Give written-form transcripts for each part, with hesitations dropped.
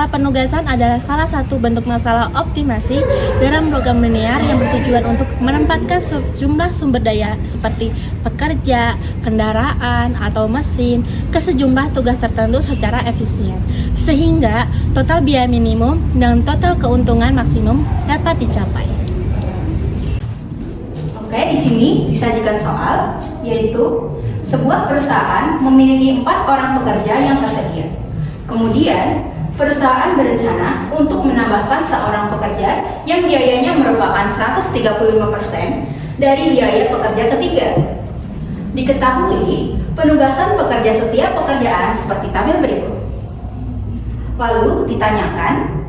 Masalah penugasan adalah salah satu bentuk masalah optimasi dalam program linear yang bertujuan untuk menempatkan sejumlah sumber daya seperti pekerja, kendaraan, atau mesin ke sejumlah tugas tertentu secara efisien, sehingga total biaya minimum dan total keuntungan maksimum dapat dicapai. Oke, di sini disajikan soal, yaitu sebuah perusahaan memiliki 4 orang pekerja yang tersedia. Kemudian, perusahaan berencana untuk menambahkan seorang pekerja yang biayanya merupakan 135% dari biaya pekerja ketiga. Diketahui, penugasan pekerja setiap pekerjaan seperti tabel berikut. Lalu ditanyakan,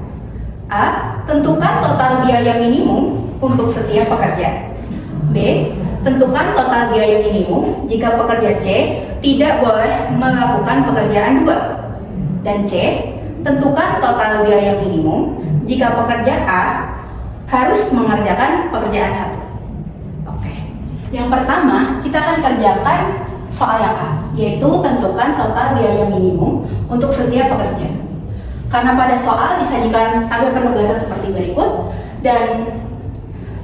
A. Tentukan total biaya minimum untuk setiap pekerja. B. Tentukan total biaya minimum jika pekerja C tidak boleh melakukan pekerjaan 2. Dan C. Tentukan total biaya minimum jika pekerja A harus mengerjakan pekerjaan 1. Oke. Yang pertama, kita akan kerjakan soal yang A, yaitu tentukan total biaya minimum untuk setiap pekerja. Karena pada soal disajikan tabel penugasan seperti berikut, dan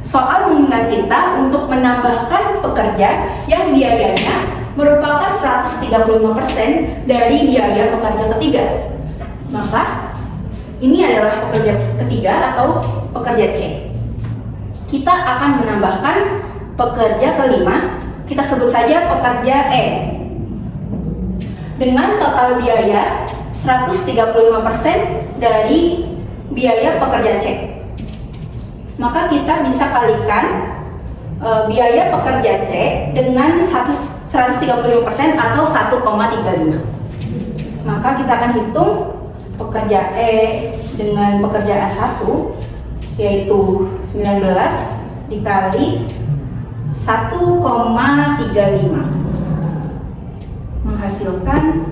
soal mengingat kita untuk menambahkan pekerja yang biayanya merupakan 135% dari biaya pekerja ketiga. Maka ini adalah pekerja ketiga atau pekerja C. Kita akan menambahkan pekerja kelima, kita sebut saja pekerja E. Dengan total biaya 135% dari biaya pekerja C. Maka kita bisa kalikan biaya pekerja C dengan 135% atau 1,35. Maka kita akan hitung pekerja E dengan pekerjaan 1, yaitu 19 dikali 1,35 menghasilkan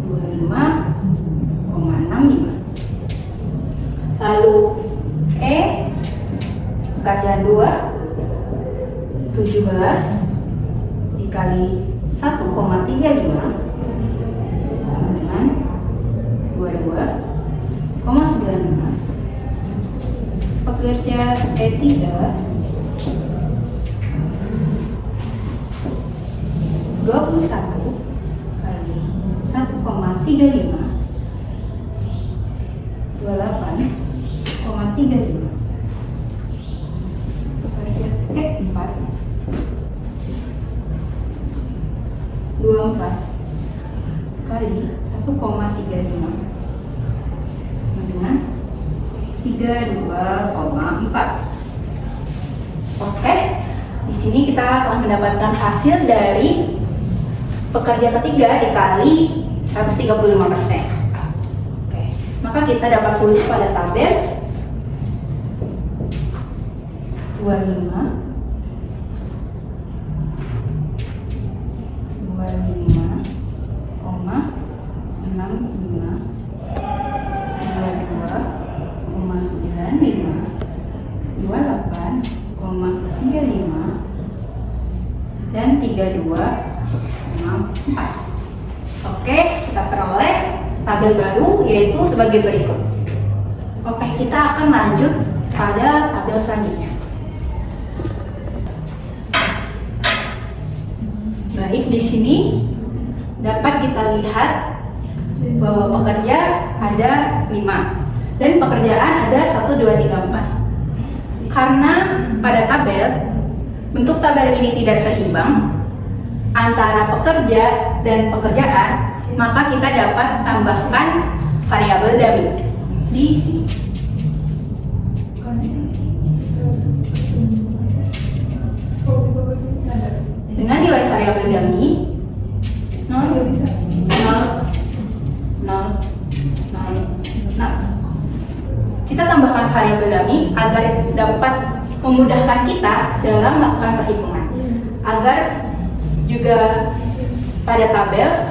25,65. Lalu E pekerjaan 2 17 dikali 1,35 sama dengan 22,95. Pekerja E3 21 kali 1,35 28,35. Pekerja E4 24 kali 1,35 dengan 32,4. Oke, di sini kita telah mendapatkan hasil dari pekerja ketiga dikali 135%. Oke, maka kita dapat tulis pada tabel 25 dan 32,4. Oke, kita peroleh tabel baru yaitu sebagai berikut. Oke, kita akan lanjut pada tabel selanjutnya. Baik, di sini dapat kita lihat bahwa pekerja ada 5 dan pekerjaan ada 1, 2, 3, 4. Karena pada tabel bentuk tabel ini tidak seimbang antara pekerja dan pekerjaan, maka kita dapat tambahkan variabel dummy di sini. Dengan nilai variabel dummy 0, 0, 0, 0, 0. Kita tambahkan variabel dummy agar dapat memudahkan kita dalam melakukan perhitungan, agar juga pada tabel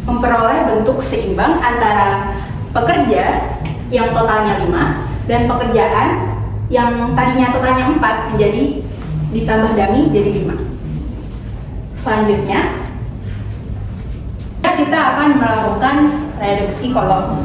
memperoleh bentuk seimbang antara pekerja yang totalnya 5 dan pekerjaan yang tadinya totalnya 4 menjadi ditambah dummy jadi 5. Selanjutnya kita akan melakukan reduksi kolom.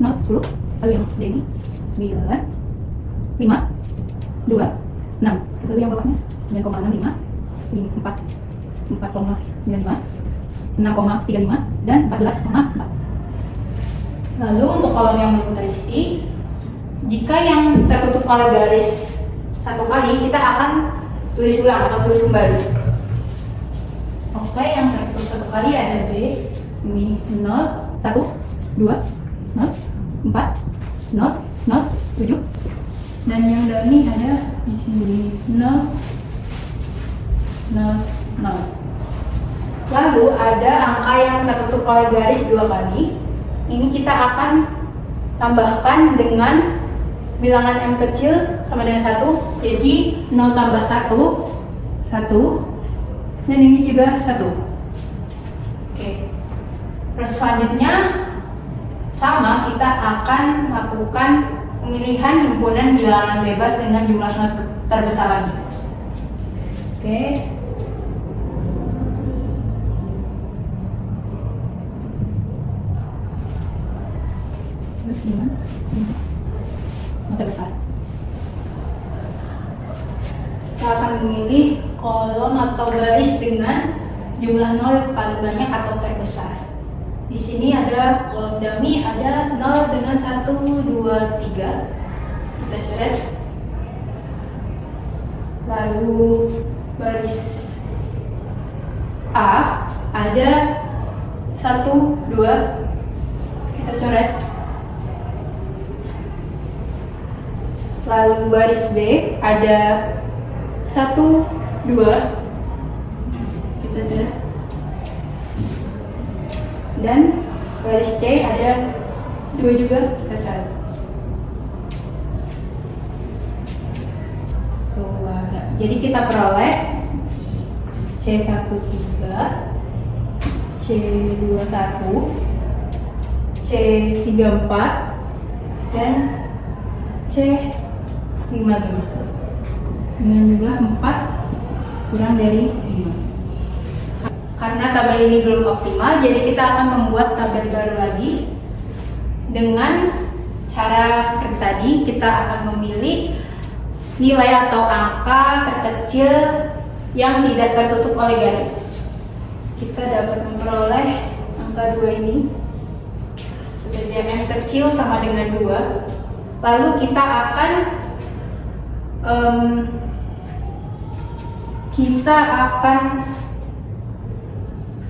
0, 10. Lalu yang D ini 9, 5, 2, 6. Lalu yang bawahnya 9,65, 4, 4,95, 6,35, dan 14,4. Lalu untuk kolom yang belum terisi, jika yang tertutup oleh garis satu kali, kita akan tulis ulang atau tulis kembali. Oke, yang tertutup satu kali ada B, ini 0, 1, 2, 0, 4, 0, 0, 7. Dan yang dummy ada di sini 0, 0, 0. Lalu ada angka yang tertutup oleh garis dua kali. Ini kita akan tambahkan dengan bilangan M kecil sama dengan 1. Jadi 0 tambah 1, 1. Dan ini juga 1. Oke. Proses selanjutnya sama, kita akan lakukan pemilihan himpunan bilangan bebas dengan jumlah terbesar lagi. Oke. Terus gimana? Yang terbesar. Kita akan memilih kolom atau garis dengan jumlah 0 paling banyak atau terbesar. Di sini ada kolom dummy, ada 0 dengan 1, 2, 3. Kita coret. Lalu baris A ada 1, 2. Kita coret. Lalu baris B ada 1, 2. Kita coret. Dan baris C ada 2 juga, kita coret. Jadi kita peroleh C13, C21, C34, dan C55 dengan jumlah 4 kurang dari 5. Karena tabel ini belum optimal, jadi kita akan membuat tabel baru lagi dengan cara seperti tadi. Kita akan memilih nilai atau angka terkecil yang tidak tertutup oleh garis. Kita dapat memperoleh angka 2 ini. Jadi M kecil sama dengan 2. Lalu kita akan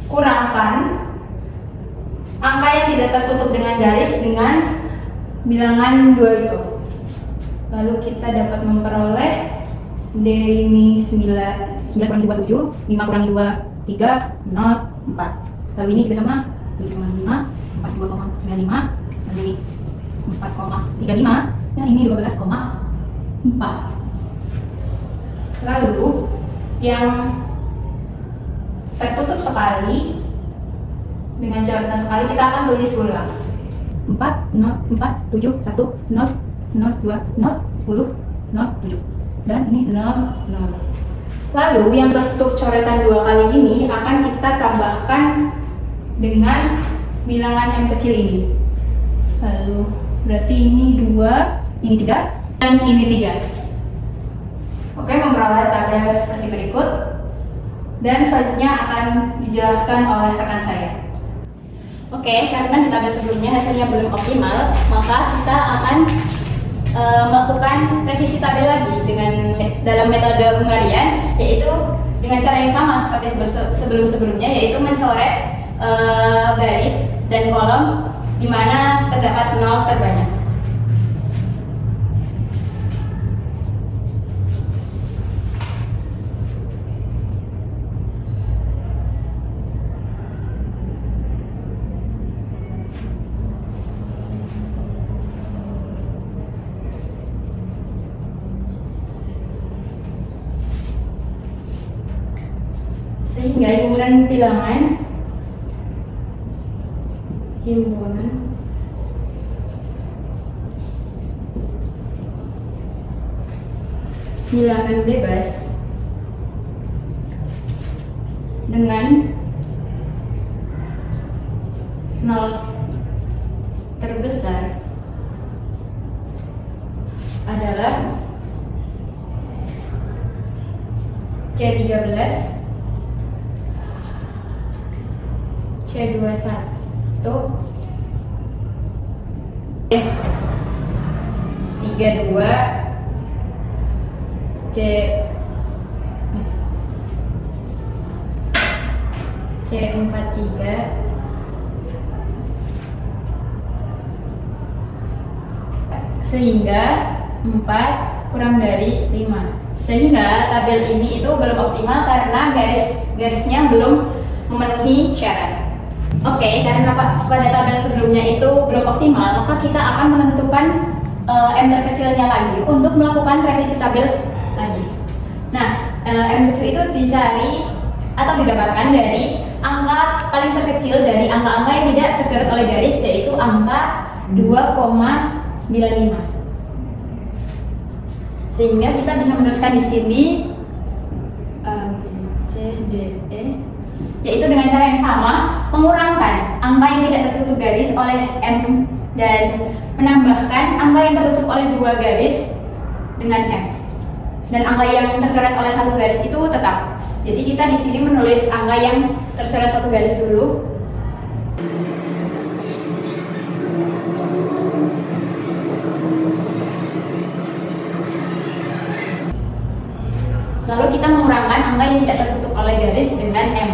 kurangkan angka yang tidak tertutup dengan garis dengan bilangan 2 itu. Lalu kita dapat memperoleh D ini 9 kurangi 2, 7, 5 kurangi 2, 3, 0, 4. Lalu ini juga sama, 7,5, 42,95, lalu ini 4,35, dan ini 12,4. Lalu yang tertutup sekali dengan coretan sekali kita akan tulis ulang 4, 0, 4, 7, 1, 0, 0, 2, 0, 10, 0, 7, dan ini 0, 0. Lalu yang tertutup coretan 2 kali ini akan kita tambahkan dengan bilangan M kecil ini. Lalu berarti ini 2, ini 3, dan ini 3. Oke, memperoleh tabel seperti berikut. Dan selanjutnya akan dijelaskan oleh rekan saya. Oke, karena di tabel sebelumnya hasilnya belum optimal, maka kita akan melakukan revisi tabel lagi dengan dalam metode Hungarian, yaitu dengan cara yang sama seperti sebelum-sebelumnya, yaitu mencoret garis dan kolom di mana terdapat 0 terbanyak. Sehingga himpunan bilangan bebas dengan 0 terbesar adalah C13, C21, C32, C43, sehingga 4 kurang dari 5. Sehingga tabel ini itu belum optimal karena garis-garisnya belum memenuhi syarat. Oke, karena pada tabel sebelumnya itu belum optimal, maka kita akan menentukan M terkecilnya lagi untuk melakukan revisi tabel lagi. Nah, M kecil itu dicari atau didapatkan dari angka paling terkecil dari angka-angka yang tidak tercoret oleh garis, yaitu angka 2,95. Sehingga kita bisa menuliskan di sini A, B, C, D, E, yaitu dengan cara yang sama, mengurangkan angka yang tidak tertutup garis oleh M dan menambahkan angka yang tertutup oleh 2 garis dengan M. Dan angka yang tercoret oleh 1 garis itu tetap. Jadi kita di sini menulis angka yang tercoret 1 garis dulu. Lalu kita mengurangkan angka yang tidak tertutup oleh garis dengan M.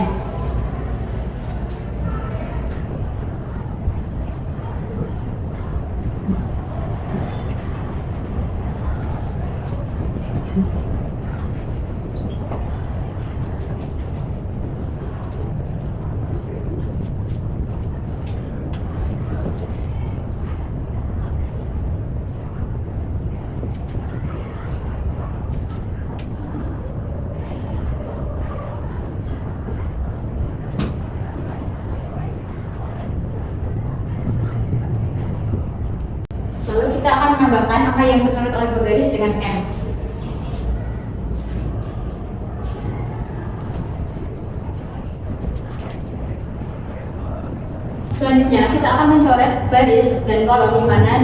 Lalu kita akan menambahkan angka yang tercoret oleh 2 garis dengan M. Selanjutnya kita akan mencoret baris dan kolom di mana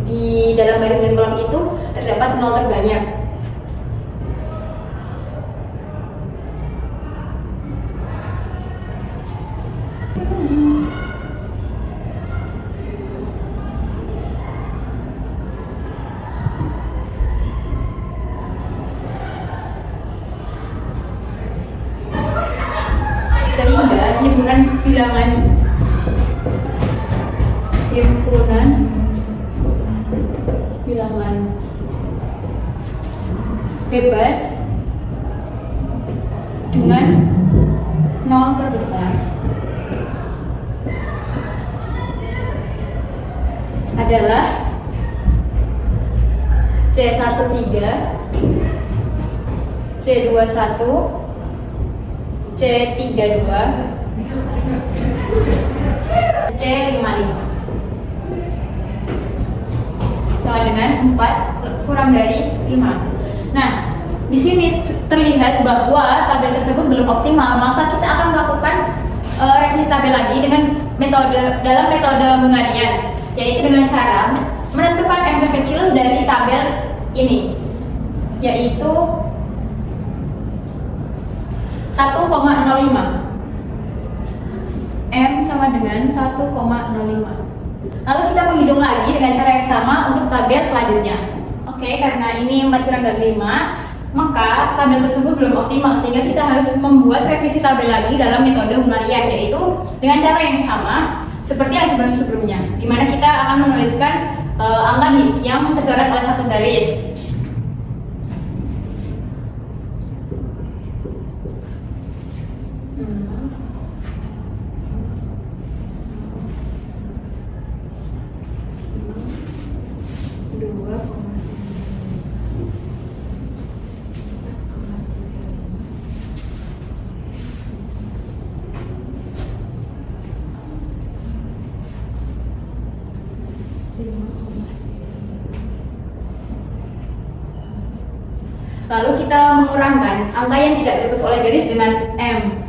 di dalam baris dan kolom itu terdapat 0 terbanyak. Sehingga himpunan bilangan bebas dengan 0 terbesar adalah C13, C21, C32, C55, sama dengan 4 kurang dari 5. Nah, di sini terlihat bahwa tabel tersebut belum optimal, maka kita akan melakukan revisi tabel lagi dengan dalam metode Hungarian, yaitu dengan cara menentukan M terkecil dari tabel ini, yaitu 1,05. M sama dengan 1,05. Lalu kita menghitung lagi dengan cara yang sama untuk tabel selanjutnya. Oke, karena ini 4 kurang dari 5, maka tabel tersebut belum optimal, sehingga kita harus membuat revisi tabel lagi dalam metode Hungarian, yaitu dengan cara yang sama seperti yang sebelum-sebelumnya, di mana kita akan menuliskan angka yang tercoret oleh 1 garis. Lalu kita mengurangkan angka yang tidak tertutup oleh garis dengan M.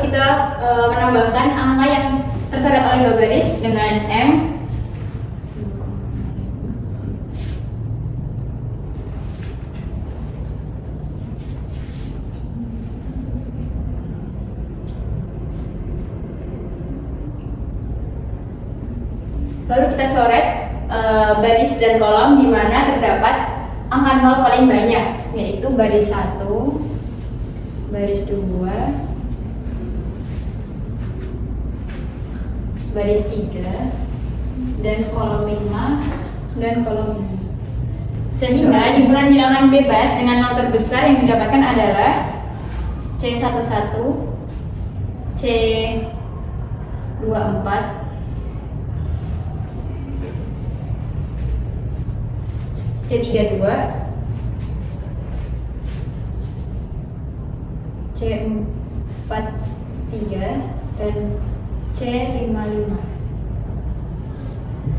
kita menambahkan angka yang tercoret oleh dua garis dengan M. Lalu kita coret baris dan kolom di mana terdapat angka 0 paling banyak, yaitu baris 1, baris 2, baris 3, dan kolom 5 dan kolom 6. Sehingga himpunan bilangan bebas dengan 0 terbesar yang didapatkan adalah C11, C24, C32, C43, dan C55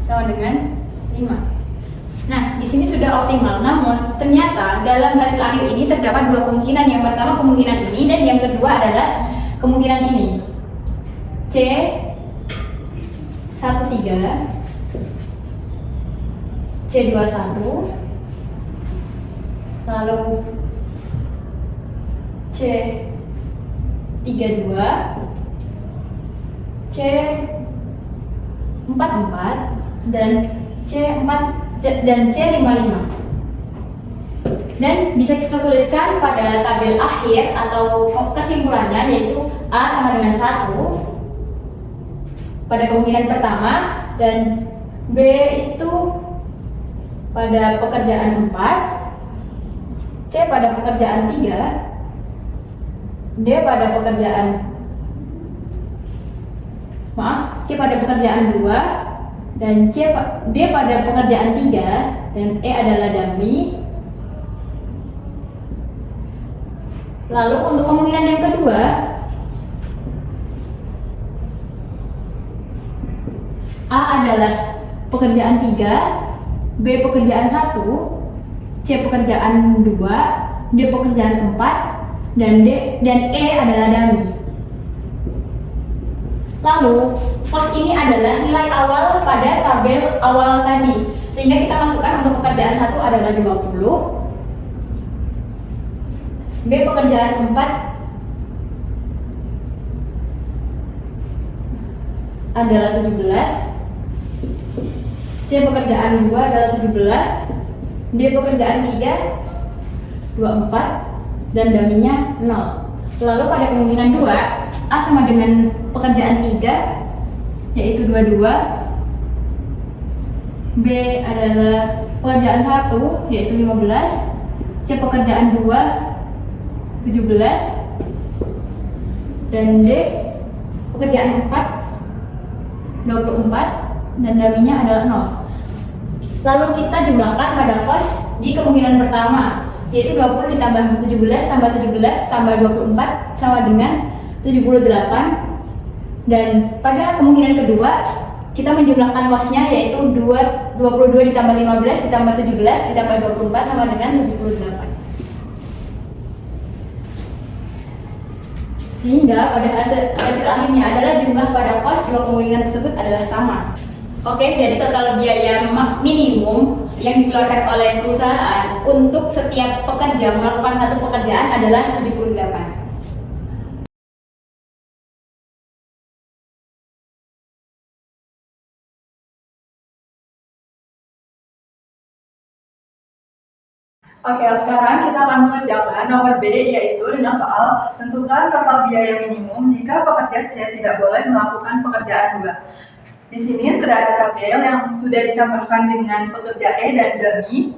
sama dengan 5. Nah, di sini sudah optimal. Namun, ternyata dalam hasil akhir ini terdapat dua kemungkinan. Yang pertama kemungkinan ini dan yang kedua adalah kemungkinan ini. C13, C21, lalu C32, C44, dan C55. Dan bisa kita tuliskan pada tabel akhir atau kesimpulannya, yaitu A sama dengan 1 pada kemungkinan pertama, dan B itu pada pekerjaan 4, C pada pekerjaan 3, D pada pekerjaan C pada pekerjaan 2, dan D pada pekerjaan 3, dan E adalah dummy. Lalu untuk kemungkinan yang kedua, A adalah pekerjaan 3, B pekerjaan 1, C pekerjaan 2, D pekerjaan 4, dan E adalah dummy. Lalu pos ini adalah nilai awal pada tabel awal tadi, sehingga kita masukkan untuk pekerjaan 1 adalah 20, B pekerjaan 4 adalah 17, C pekerjaan 2 adalah 17, D pekerjaan 3 24, dan dummy-nya 0. Lalu pada kemungkinan 2, A sama dengan pekerjaan 3 yaitu 22, B adalah pekerjaan 1 yaitu 15, C pekerjaan 2 17, dan D pekerjaan 4 24, dan dummy-nya adalah 0. Lalu kita jumlahkan pada kos di kemungkinan pertama, yaitu 20 ditambah 17 tambah 17 tambah 24 sama dengan 78. Dan pada kemungkinan kedua, kita menjumlahkan kosnya, yaitu 22 ditambah 15 ditambah 17 ditambah 24 sama dengan 78. Sehingga pada hasil akhirnya adalah jumlah pada kos dua kemungkinan tersebut adalah sama. Oke, jadi total biaya minimum yang dikeluarkan oleh perusahaan untuk setiap pekerja melakukan satu pekerjaan adalah 78. Oke, sekarang kita akan mengerjakan nomor B, yaitu dengan soal tentukan total biaya minimum jika pekerja C tidak boleh melakukan pekerjaan 2. Di sini sudah ada tabel yang sudah ditambahkan dengan pekerja E dan dummy.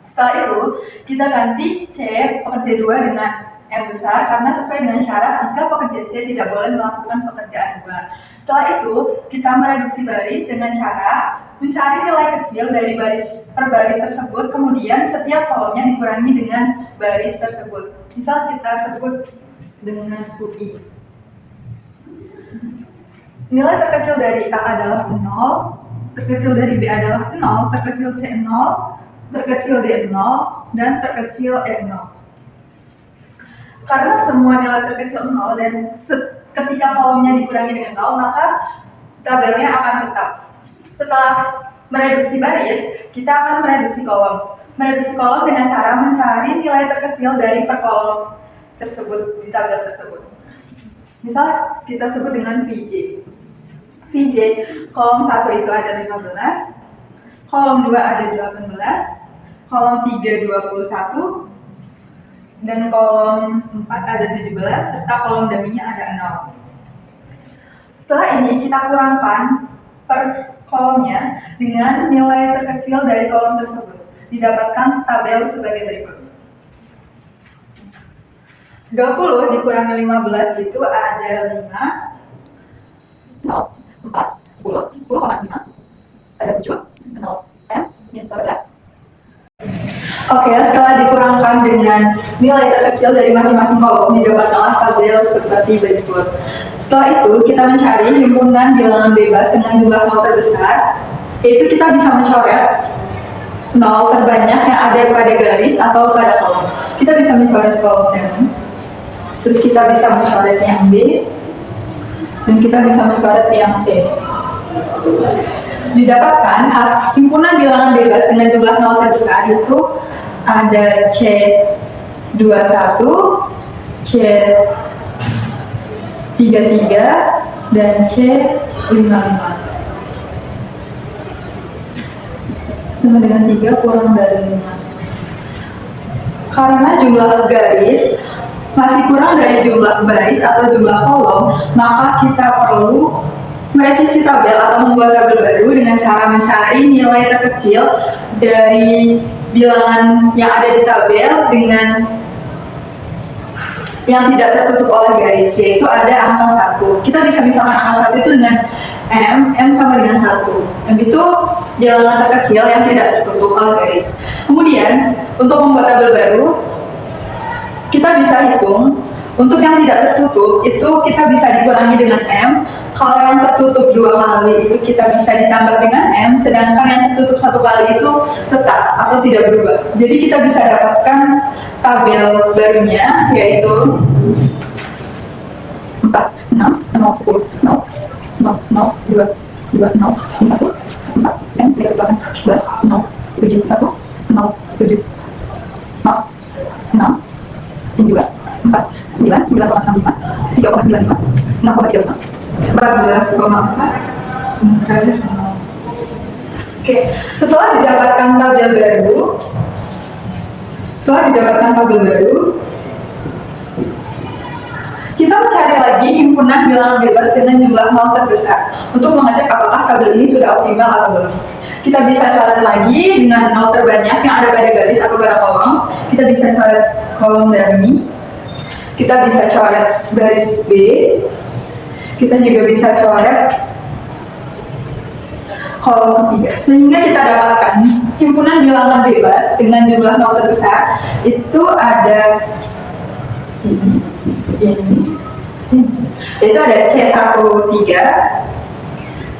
Setelah itu, kita ganti C pekerja 2 dengan M besar karena sesuai dengan syarat jika pekerja C tidak boleh melakukan pekerjaan 2. Setelah itu, kita mereduksi baris dengan cara mencari nilai kecil dari baris per baris tersebut, kemudian setiap kolomnya dikurangi dengan baris tersebut. Misal kita sebut dengan UI. Nilai terkecil dari A adalah 0, terkecil dari B adalah 0, terkecil C 0, terkecil D 0, dan terkecil E 0. Karena semua nilai terkecil 0 dan ketika kolomnya dikurangi dengan 0, maka tabelnya akan tetap. Setelah mereduksi baris, kita akan mereduksi kolom. Mereduksi kolom dengan cara mencari nilai terkecil dari per kolom tersebut di tabel tersebut. Misal kita sebut dengan VJ. VJ kolom 1 itu ada 15, kolom 2 ada 18, kolom 3 21, dan kolom 4 ada 17, serta kolom dummy-nya ada 0. Setelah ini kita kurangkan per kolomnya dengan nilai terkecil dari kolom tersebut. Didapatkan tabel sebagai berikut. 20 dikurangi 15 itu ada 5, 0, 4, 10, 10,5, ada 7, 0, M, min 14. Oke, setelah dikurangkan dengan nilai terkecil dari masing-masing kolom, didapatkanlah tabel seperti berikut. Setelah itu, kita mencari himpunan bilangan bebas dengan jumlah nol terbesar, yaitu kita bisa mencoret nol terbanyak yang ada pada garis atau pada kolom. Kita bisa mencoret kolom M, terus kita bisa mencoret yang B, dan kita bisa mencoret yang C. Didapatkan himpunan bilangan bebas dengan jumlah nol terbesar itu ada C21, C33, dan C55. Sama dengan 3 kurang dari 5. Karena jumlah garis masih kurang dari jumlah baris atau jumlah kolom, maka kita perlu merevisi tabel atau membuat tabel baru dengan cara mencari nilai terkecil dari bilangan yang ada di tabel dengan yang tidak tertutup oleh garis, yaitu ada angka 1. Kita bisa misalkan angka 1 itu dengan M sama dengan 1. M itu bilangan terkecil yang tidak tertutup oleh garis. Kemudian, untuk membuat tabel baru, kita bisa hitung. Untuk yang tidak tertutup, itu kita bisa dikurangi dengan M. Kalau yang tertutup 2 kali, itu kita bisa ditambah dengan M. Sedangkan yang tertutup 1 kali itu tetap atau tidak berubah. Jadi kita bisa dapatkan tabel barunya, yaitu 4, 6, 0, 10, 0, 0, 0, 2, 2, 0, 1, 4, M, 11, 0, 7, 1, 0, 7, 0, 6, ini juga 4, 9, 9,65, 3,95, 6,35, 14,4, terakhir 0. Oke, setelah didapatkan tabel baru, kita mencari lagi himpunan bilangan bebas dengan jumlah nol terbesar untuk mengecek apakah tabel ini sudah optimal atau belum. Kita bisa coret lagi dengan nol terbanyak yang ada pada garis atau pada kolom. Kita bisa coret kolom dummy. Kita bisa coret baris B. Kita juga bisa coret kolom ketiga. Sehingga kita dapatkan himpunan bilangan bebas dengan jumlah nol terbesar itu ada ini. Itu ada C13,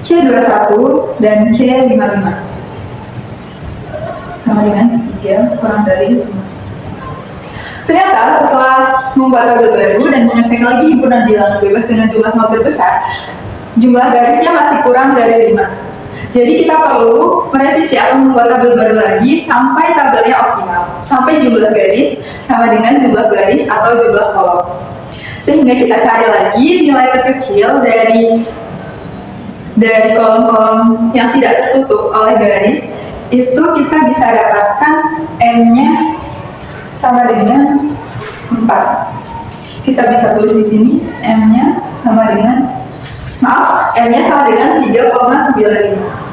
C21, dan C55. Sama dengan 3 kurang dari 5. Ternyata setelah membuat tabel baru dan mengecek lagi himpunan bilangan bebas dengan jumlah nol terbesar, jumlah garisnya masih kurang dari 5. Jadi kita perlu merevisi atau membuat tabel baru lagi sampai tabelnya optimal, sampai jumlah garis sama dengan jumlah baris atau jumlah kolom. Sehingga kita cari lagi nilai terkecil dari kolom-kolom yang tidak tertutup oleh garis, itu kita bisa dapatkan M-nya sama dengan 4. Kita bisa tulis di sini M-nya sama dengan, M-nya sama dengan 3,95.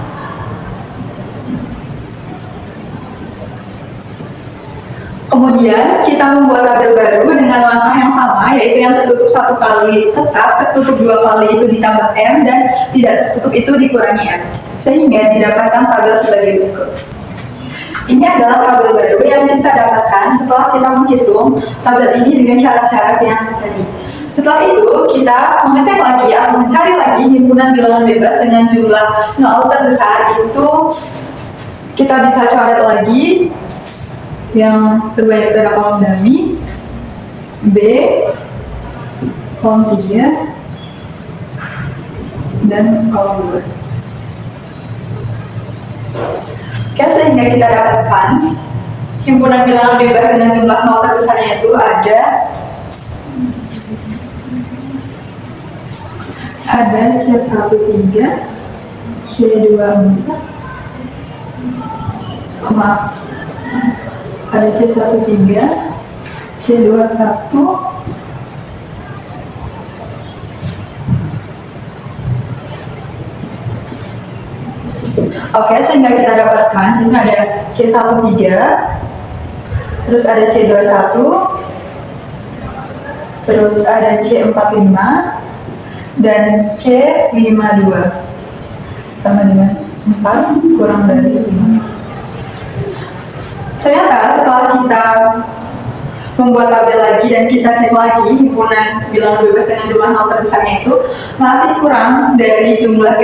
Kemudian kita membuat tabel baru dengan langkah yang sama, yaitu yang tertutup 1 kali tetap, tertutup 2 kali itu ditambah M, dan tidak tertutup itu dikurangi M. Sehingga didapatkan tabel sebagai berikut. Ini adalah tabel baru yang kita dapatkan setelah kita menghitung tabel ini dengan syarat-syarat yang tadi. Setelah itu, kita mengecek lagi atau mencari lagi himpunan bilangan bebas dengan jumlah nol terbesar itu kita bisa coret lagi yang terbanyak pada kolom dummy, B, kolom 3, dan kolom 2. Oke, sehingga kita dapatkan himpunan bilangan bebas dengan jumlah nol terbesarnya itu ada C13, C24, maaf, ada C13, C21, oke, sehingga kita dapatkan ini ada C13, terus ada C21, terus ada C45, dan C52 sama dengan 4 kurang dari 5. Ternyata setelah kita membuat tabel lagi dan kita cek lagi himpunan bilangan bebas dengan jumlah nol terbesarnya itu masih kurang dari jumlah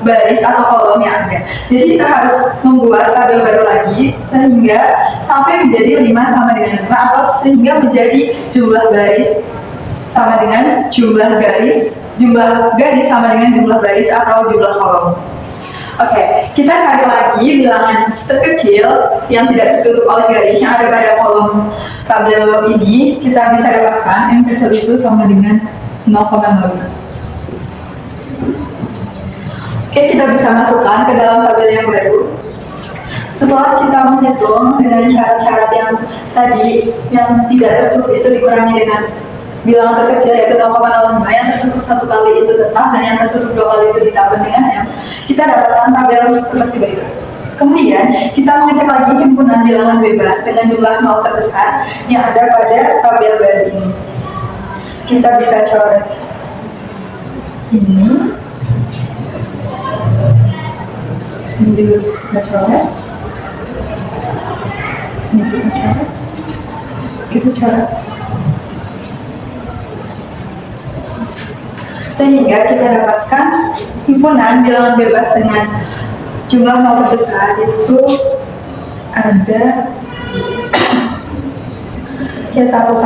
baris atau kolom yang ada. Jadi kita harus membuat tabel baru lagi sehingga sampai menjadi 5 sama dengan 5 atau sehingga menjadi jumlah garis sama dengan jumlah garis sama dengan jumlah baris atau jumlah kolom. Oke, kita cari lagi bilangan terkecil yang tidak tertutup oleh garis yang ada pada kolom tabel ini. Kita bisa dapatkan yang kecil itu sama dengan 0,05. Oke, kita bisa masukkan ke dalam tabel yang baru. Setelah kita menghitung dengan syarat-syarat yang tadi, yang tidak tertutup itu dikurangi dengan bilangan terkecil yaitu 0,05, yang tertutup 1 kali itu tetap dan yang tertutup 2 kali itu ditambah dengan M, kita dapatkan tabel seperti berikut. Kemudian kita mengecek lagi himpunan bilangan bebas dengan jumlah nol terbesar yang ada pada tabel baru ini. Kita bisa coret ini juga bisa kita coret, ini kita coret, sehingga kita dapatkan himpunan bilangan bebas dengan jumlah nol terbesar itu ada C11,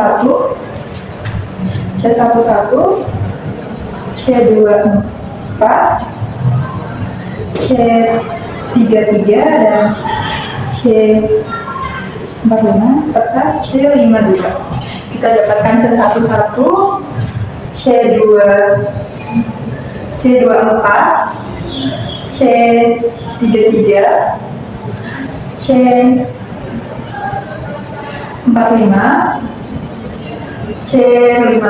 C24, C33 dan C45 serta C52. Kita dapatkan C11, C24, C33, C45, C55.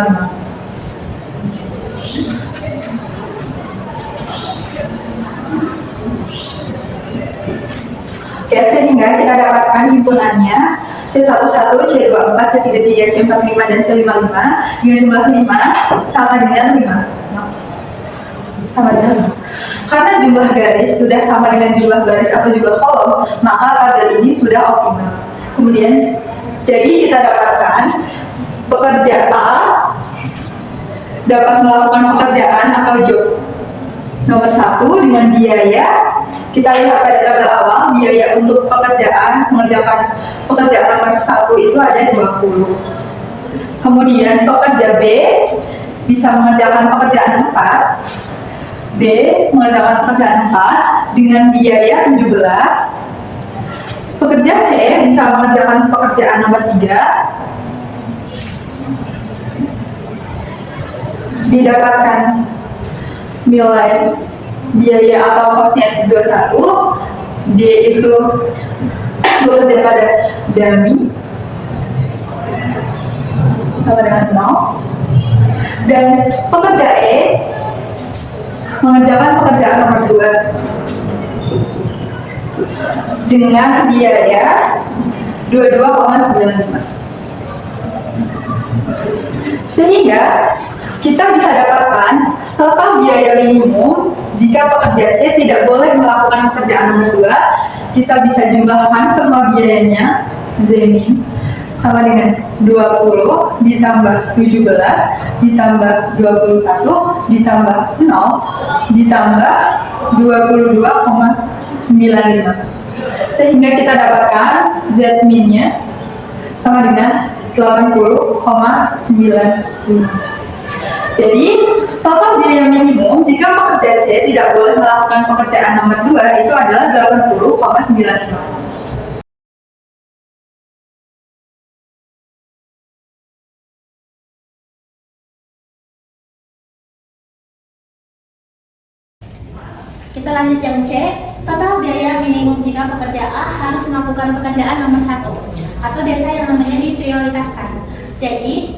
Oke, sehingga kita dapatkan himpunannya C11, C24, C33, C45, dan C55 dengan jumlah 5 sama dengan 5. Sama dengan 5. Karena jumlah garis sudah sama dengan jumlah baris atau jumlah kolom, maka tabel ini sudah optimal. Kemudian, jadi kita dapatkan pekerja A dapat melakukan pekerjaan atau job nomor 1 dengan biaya, kita lihat pada tabel awal, biaya untuk mengerjakan pekerjaan nomor 1 itu ada 20. Kemudian pekerja B bisa mengerjakan pekerjaan 4, B mengerjakan pekerjaan 4 dengan biaya 17. Pekerja C bisa mengerjakan pekerjaan nomor 3, didapatkan nilai biaya atau kosnya 21, D itu bekerja pada dummy sama dengan 0, dan pekerja E mengerjakan pekerjaan nomor 2 dengan biaya 22,95. Sehingga kita bisa dapatkan total biaya minimum jika pekerja C tidak boleh melakukan pekerjaan nomor 2. Kita bisa jumlahkan semua biayanya, Z-min sama dengan 20 ditambah 17 ditambah 21 ditambah 0 ditambah 22,95, sehingga kita dapatkan Z-min-nya sama dengan 80,95. Jadi, total biaya minimum jika pekerja C tidak boleh melakukan pekerjaan nomor 2 itu adalah 80,95. Kita lanjut yang C. Total biaya minimum jika pekerja A harus melakukan pekerjaan nomor 1 atau biasa yang namanya diprioritaskan. Jadi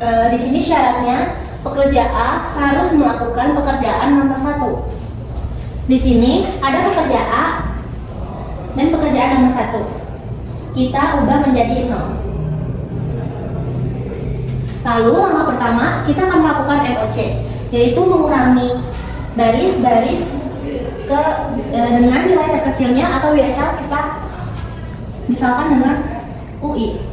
di sini syaratnya pekerja A harus melakukan pekerjaan nomor 1. Di sini ada pekerja A dan pekerjaan nomor 1. Kita ubah menjadi 0. Lalu langkah pertama kita akan melakukan MOC, yaitu mengurangi baris-baris dengan nilai terkecilnya atau biasa kita misalkan dengan UI.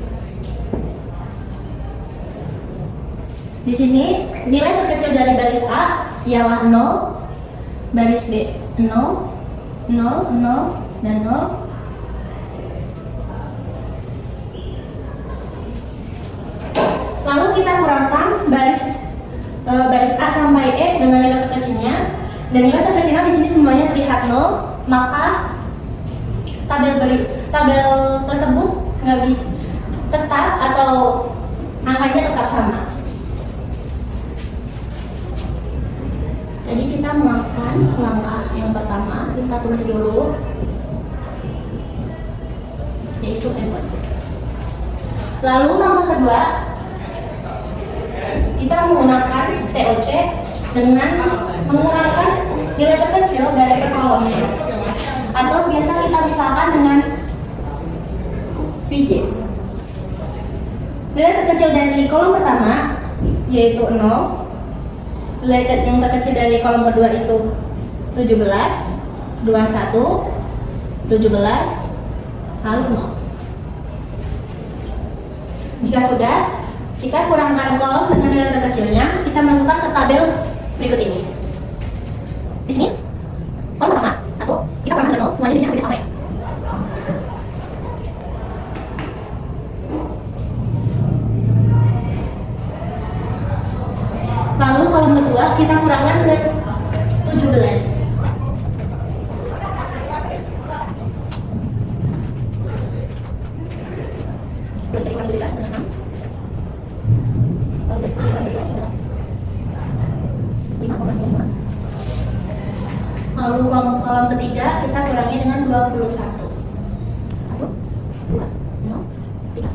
Di sini nilai terkecil dari baris A ialah 0, baris B 0, 0, 0, dan 0. Lalu kita kurangkan baris A sampai E dengan nilai terkecilnya, dan nilai terkecilnya di sini semuanya terlihat 0, maka tabel tersebut nggak bisa tetap atau angkanya tetap sama. Jadi kita melakukan langkah yang pertama, kita tulis dulu, yaitu MOC. Lalu langkah kedua, kita menggunakan TOC dengan mengurangkan nilai terkecil dari per kolomnya, atau biasa kita misalkan dengan VJ. Nilai terkecil dari kolom pertama yaitu 0, nilai yang terkecil dari kolom kedua itu 17, 21, 17, lalu 0. Jika sudah, kita kurangkan kolom dengan nilai terkecilnya, kita masukkan ke tabel berikut ini. Di sini, kolom pertama 1, kita kurangkan ke 0, semuanya jadi hasilnya sama ya. Lalu kolom kedua kita kurangkan dengan 17. Berarti kurang 17 dengan 6. Lalu kurang 17 dengan 5,9. Lalu kolom ketiga kita kurangi dengan 21. 1, 2, 0, 3,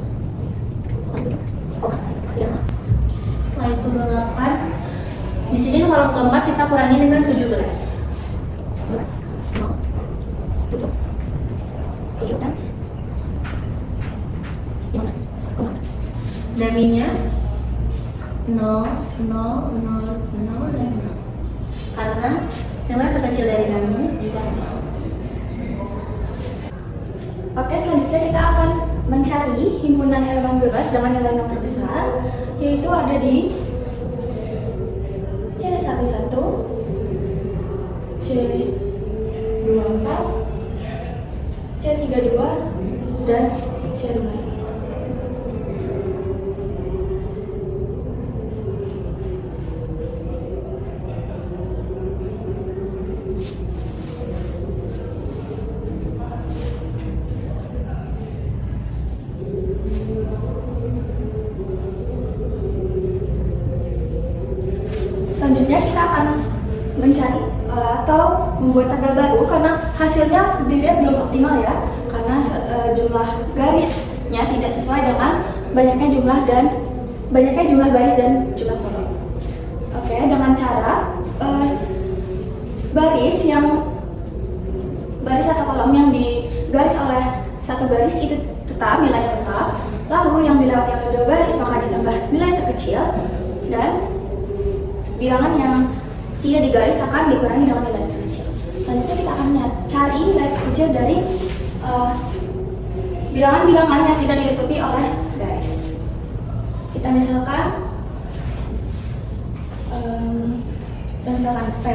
4, 5. Setelah itu 28. Di sini kolom keempat kita kurangi dengan 17. 11, 0, 7, 7 dan 15. Daminya 0, 0, 0, 0, dan 0. Karena nilai terkecil dari dami juga 0. Oke, selanjutnya kita akan mencari himpunan elemen bebas dengan nilai yang terbesar, yaitu ada di C11, C24, C32, dan C25. Selanjutnya kita akan mencari atau membuat tabel baru karena hasilnya dilihat belum optimal ya, karena jumlah garisnya tidak sesuai dengan banyaknya jumlah baris dan jumlah kolom. Oke, dengan cara baris atau kolom yang digaris oleh satu baris itu tetap nilainya tetap, lalu yang dilewati oleh dua baris maka ditambah nilai terkecil, dan bilangan yang tidak digaris akan dikurangi dengan nilai terkecil. Selanjutnya kita akan cari nilai terkecil dari bilangan-bilangan yang tidak ditutupi oleh garis. Kita misalkan P,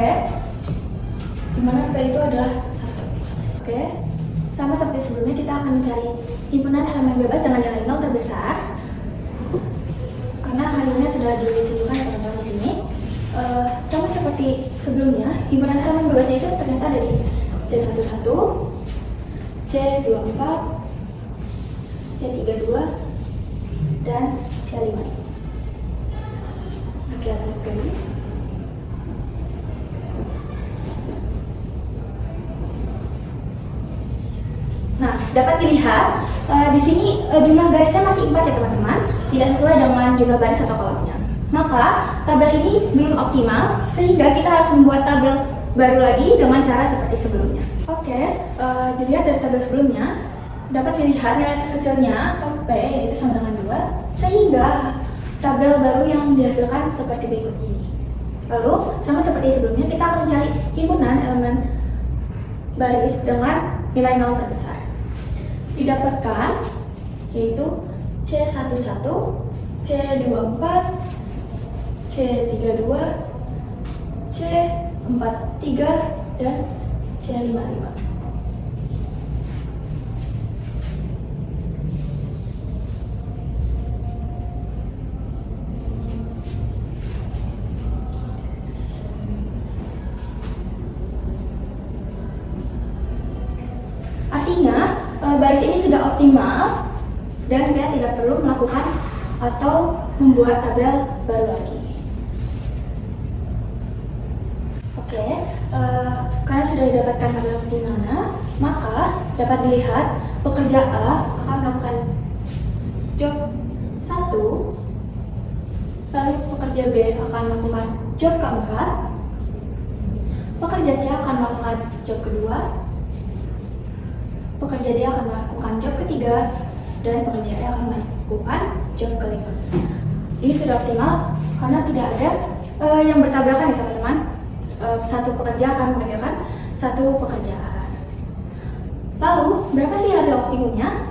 di mana P itu adalah 1. Oke, sama seperti sebelumnya kita akan mencari himpunan elemen bebas dengan nilai 0 terbesar. karena hasilnya sudah ditunjukkan ya teman-teman di sini. Sama seperti sebelumnya, himpunan elemen bebasnya itu ternyata ada di C11, C24, C32, dan C5. Oke, saya garis. Nah, dapat dilihat di sini jumlah garisnya masih 4 ya teman-teman, tidak sesuai dengan jumlah baris atau kolomnya. Maka tabel ini belum optimal, sehingga kita harus membuat tabel baru lagi dengan cara seperti sebelumnya. Oke, dilihat dari tabel sebelumnya, dapat dilihat nilai terkecilnya atau P yaitu sama dengan 2, sehingga tabel baru yang dihasilkan seperti berikut ini. Lalu, sama seperti sebelumnya, kita akan mencari himpunan elemen baris dengan nilai 0 terbesar. Didapatkan yaitu C11, C24, C32, C43, dan C55. Artinya, baris ini sudah optimal dan kita tidak perlu melakukan atau membuat tabel baru lagi. Oke, karena sudah didapatkan tabel di mana, maka dapat dilihat pekerja A akan melakukan job 1, lalu pekerja B akan melakukan job keempat, pekerja C akan melakukan job kedua, pekerja D akan melakukan job ketiga, dan pekerja E akan melakukan job kelima. Ini sudah optimal karena tidak ada yang bertabrakan ya teman-teman. Satu pekerja akan mengerjakan satu pekerjaan. Lalu, berapa sih hasil optimumnya?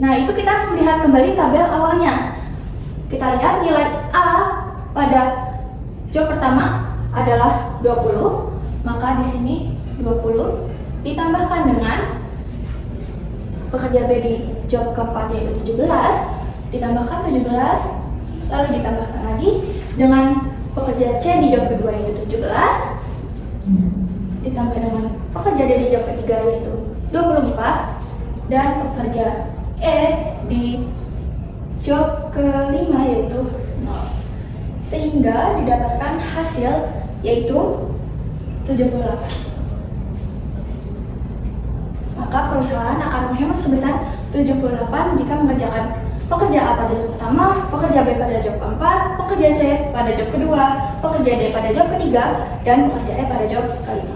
Nah, itu kita melihat kembali tabel awalnya. Kita lihat nilai A pada job pertama adalah 20, maka di sini 20 ditambahkan dengan pekerja B di job keempat yaitu 17, ditambahkan 17, lalu ditambahkan lagi dengan pekerja C di job kedua yaitu 17, ditambah dengan pekerja D di job ketiga yaitu 24, dan pekerja E di job kelima yaitu 0, sehingga didapatkan hasil yaitu 78. Maka perusahaan akan menghemat sebesar 78 jika mengerjakan pekerja A pada job pertama, pekerja B pada job keempat, pekerja C pada job kedua, pekerja D pada job ketiga, dan pekerja E pada job kelima.